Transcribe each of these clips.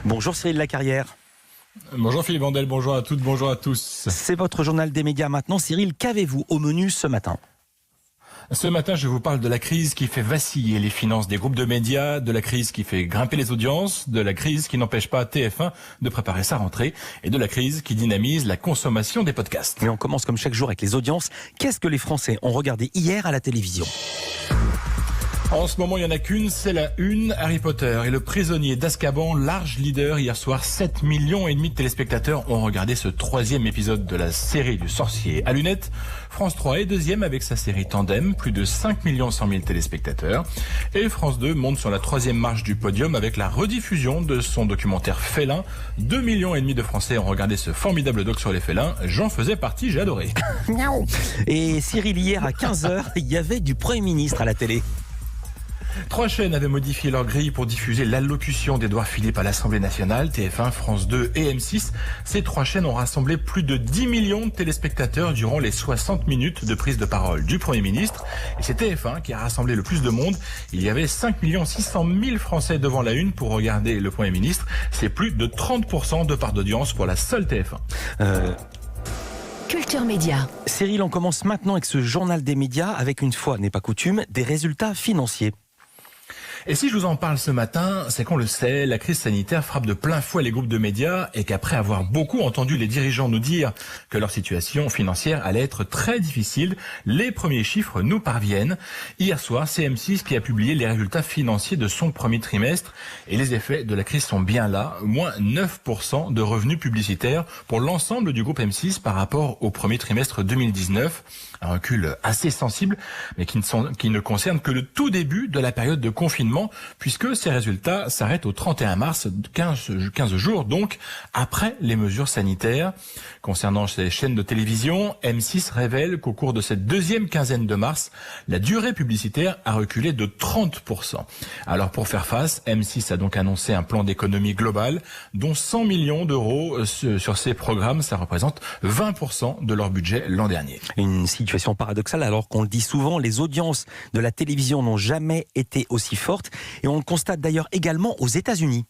Bonjour Cyril Lacarrière. Bonjour Philippe Vandel, bonjour à toutes, bonjour à tous. C'est votre journal des médias maintenant. Cyril, qu'avez-vous au menu ce matin ? Ce matin, je vous parle de la crise qui fait vaciller les finances des groupes de médias, de la crise qui fait grimper les audiences, de la crise qui n'empêche pas TF1 de préparer sa rentrée et de la crise qui dynamise la consommation des podcasts. Mais on commence comme chaque jour avec les audiences. Qu'est-ce que les Français ont regardé hier à la télévision ? En ce moment, il n'y en a qu'une, c'est la une. Harry Potter et le prisonnier d'Azkaban, large leader. Hier soir, 7,5 millions de téléspectateurs ont regardé ce 3e épisode de la série du sorcier à lunettes. France 3 est 2e avec sa série Tandem, plus de 5,1 millions de téléspectateurs. Et France 2 monte sur la 3e marche du podium avec la rediffusion de son documentaire Félin. 2,5 millions de Français ont regardé ce formidable doc sur les félins. J'en faisais partie, j'ai adoré. Et Cyril, hier à 15h, il y avait du Premier ministre à la télé. 3 chaînes avaient modifié leur grille pour diffuser l'allocution d'Édouard Philippe à l'Assemblée nationale, TF1, France 2 et M6. Ces 3 chaînes ont rassemblé plus de 10 millions de téléspectateurs durant les 60 minutes de prise de parole du Premier ministre. Et c'est TF1 qui a rassemblé le plus de monde. Il y avait 5 600 000 Français devant la une pour regarder le Premier ministre. C'est plus de 30% de part d'audience pour la seule TF1. Culture Média. Cyril, on commence maintenant avec ce journal des médias avec, une fois n'est pas coutume, des résultats financiers. Et si je vous en parle ce matin, c'est qu'on le sait, la crise sanitaire frappe de plein fouet les groupes de médias et qu'après avoir beaucoup entendu les dirigeants nous dire que leur situation financière allait être très difficile, les premiers chiffres nous parviennent. Hier soir, c'est M6 qui a publié les résultats financiers de son premier trimestre et les effets de la crise sont bien là, moins 9% de revenus publicitaires pour l'ensemble du groupe M6 par rapport au premier trimestre 2019. Un recul assez sensible, mais qui ne concerne que le tout début de la période de confinement, puisque ces résultats s'arrêtent au 31 mars, 15 jours donc, après les mesures sanitaires. Concernant ces chaînes de télévision, M6 révèle qu'au cours de cette deuxième quinzaine de mars, la durée publicitaire a reculé de 30%. Alors pour faire face, M6 a donc annoncé un plan d'économie global, dont 100 millions d'euros sur ces programmes, ça représente 20% de leur budget l'an dernier. Une situation paradoxale alors qu'on le dit souvent, les audiences de la télévision n'ont jamais été aussi fortes et on le constate d'ailleurs également aux États-Unis.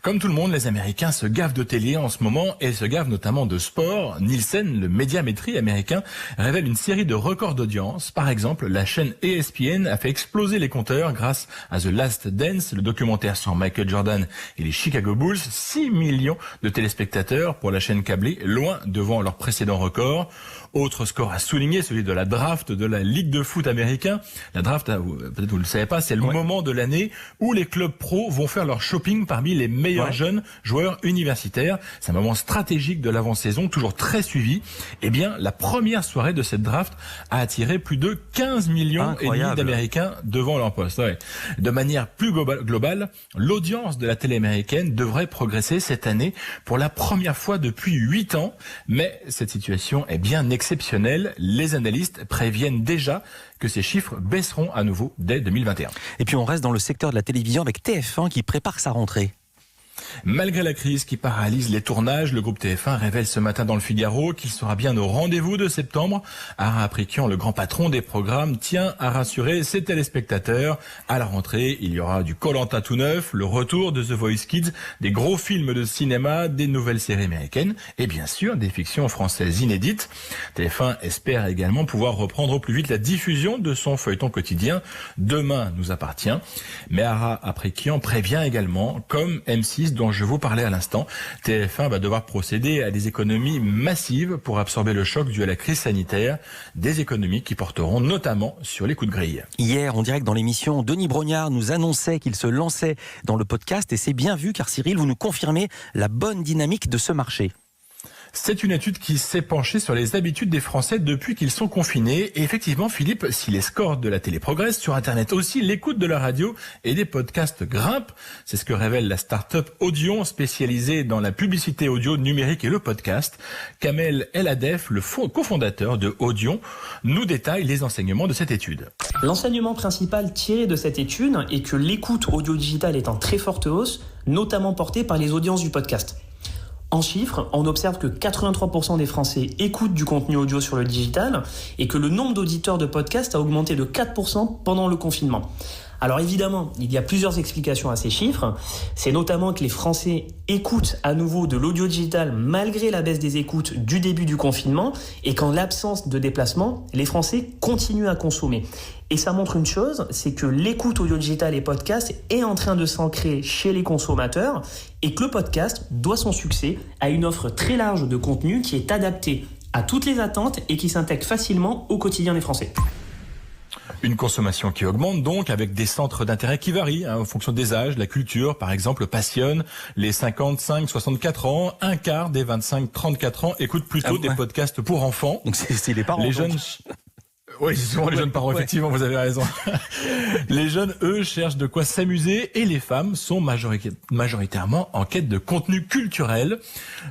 Comme tout le monde, les Américains se gavent de télé en ce moment et se gavent notamment de sport. Nielsen, le médiamétrie américain, révèle une série de records d'audience. Par exemple, la chaîne ESPN a fait exploser les compteurs grâce à The Last Dance, le documentaire sur Michael Jordan et les Chicago Bulls. 6 millions de téléspectateurs pour la chaîne câblée, loin devant leur précédent record. Autre score à souligner, celui de la draft de la Ligue de foot américain. La draft, peut-être vous ne le savez pas, c'est le moment de l'année où les clubs pros vont faire leur shopping parmi les meilleurs jeunes joueurs universitaires. C'est un moment stratégique de l'avant-saison, toujours très suivi. Eh bien, la première soirée de cette draft a attiré plus de 15 millions et demi d'Américains devant leur poste. De manière plus globale, l'audience de la télé américaine devrait progresser cette année pour la première fois depuis 8 ans. Mais cette situation est bien exceptionnelle. Les analystes préviennent déjà que ces chiffres baisseront à nouveau dès 2021. Et puis on reste dans le secteur de la télévision avec TF1 qui prépare sa rentrée. Malgré la crise qui paralyse les tournages, le groupe TF1 révèle ce matin dans le Figaro qu'il sera bien au rendez-vous de septembre. Ara Aprikian, le grand patron des programmes, tient à rassurer ses téléspectateurs. À la rentrée, il y aura du Koh-Lanta tout neuf, le retour de The Voice Kids, des gros films de cinéma, des nouvelles séries américaines et bien sûr des fictions françaises inédites. TF1 espère également pouvoir reprendre au plus vite la diffusion de son feuilleton quotidien Demain nous appartient. Mais Ara Aprikian prévient également, comme M6 dont je vous parlais à l'instant, TF1 va devoir procéder à des économies massives pour absorber le choc dû à la crise sanitaire, des économies qui porteront notamment sur les coûts de grille. Hier, en direct dans l'émission, Denis Brognard nous annonçait qu'il se lançait dans le podcast et c'est bien vu car Cyril, vous nous confirmez la bonne dynamique de ce marché. C'est une étude qui s'est penchée sur les habitudes des Français depuis qu'ils sont confinés. Et effectivement, Philippe, si les scores de la télé progressent, sur Internet aussi, l'écoute de la radio et des podcasts grimpe. C'est ce que révèle la start-up Audion, spécialisée dans la publicité audio numérique et le podcast. Kamel Eladef, le cofondateur de Audion, nous détaille les enseignements de cette étude. L'enseignement principal tiré de cette étude est que l'écoute audio-digitale est en très forte hausse, notamment portée par les audiences du podcast. En chiffres, on observe que 83% des Français écoutent du contenu audio sur le digital et que le nombre d'auditeurs de podcasts a augmenté de 4% pendant le confinement. Alors évidemment, il y a plusieurs explications à ces chiffres. C'est notamment que les Français écoutent à nouveau de l'audio digital malgré la baisse des écoutes du début du confinement et qu'en l'absence de déplacement, les Français continuent à consommer. Et ça montre une chose, c'est que l'écoute audio digital et podcast est en train de s'ancrer chez les consommateurs et que le podcast doit son succès à une offre très large de contenu qui est adaptée à toutes les attentes et qui s'intègre facilement au quotidien des Français. Une consommation qui augmente donc avec des centres d'intérêt qui varient en fonction des âges. La culture, par exemple, passionne les 55-64 ans. Un quart des 25-34 ans écoutent plutôt des podcasts pour enfants. Donc c'est les parents. Les jeunes... Oui, c'est souvent les jeunes parents, effectivement, vous avez raison. Les jeunes, eux, cherchent de quoi s'amuser et les femmes sont majoritairement en quête de contenu culturel.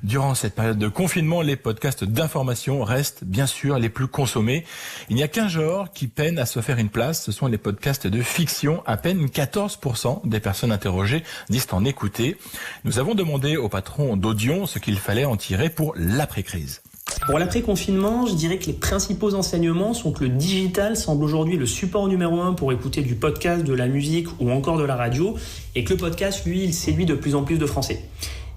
Durant cette période de confinement, les podcasts d'information restent bien sûr les plus consommés. Il n'y a qu'un genre qui peine à se faire une place, ce sont les podcasts de fiction. À peine 14% des personnes interrogées disent en écouter. Nous avons demandé au patron d'Audion ce qu'il fallait en tirer pour l'après-crise. Pour l'après-confinement, je dirais que les principaux enseignements sont que le digital semble aujourd'hui le support numéro 1 pour écouter du podcast, de la musique ou encore de la radio, et que le podcast, lui, il séduit de plus en plus de Français.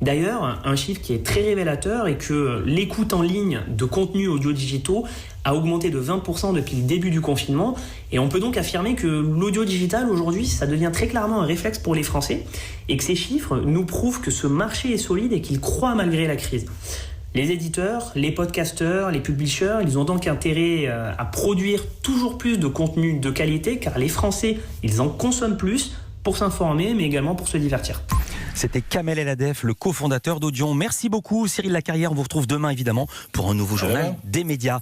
D'ailleurs, un chiffre qui est très révélateur est que l'écoute en ligne de contenus audio digitaux a augmenté de 20% depuis le début du confinement, et on peut donc affirmer que l'audio digital aujourd'hui, ça devient très clairement un réflexe pour les Français, et que ces chiffres nous prouvent que ce marché est solide et qu'il croît malgré la crise. Les éditeurs, les podcasteurs, les publishers, ils ont donc intérêt à produire toujours plus de contenu de qualité car les Français, ils en consomment plus pour s'informer mais également pour se divertir. C'était Kamel El Adef, le cofondateur d'Audion. Merci beaucoup Cyril Lacarrière, on vous retrouve demain évidemment pour un nouveau journal des médias.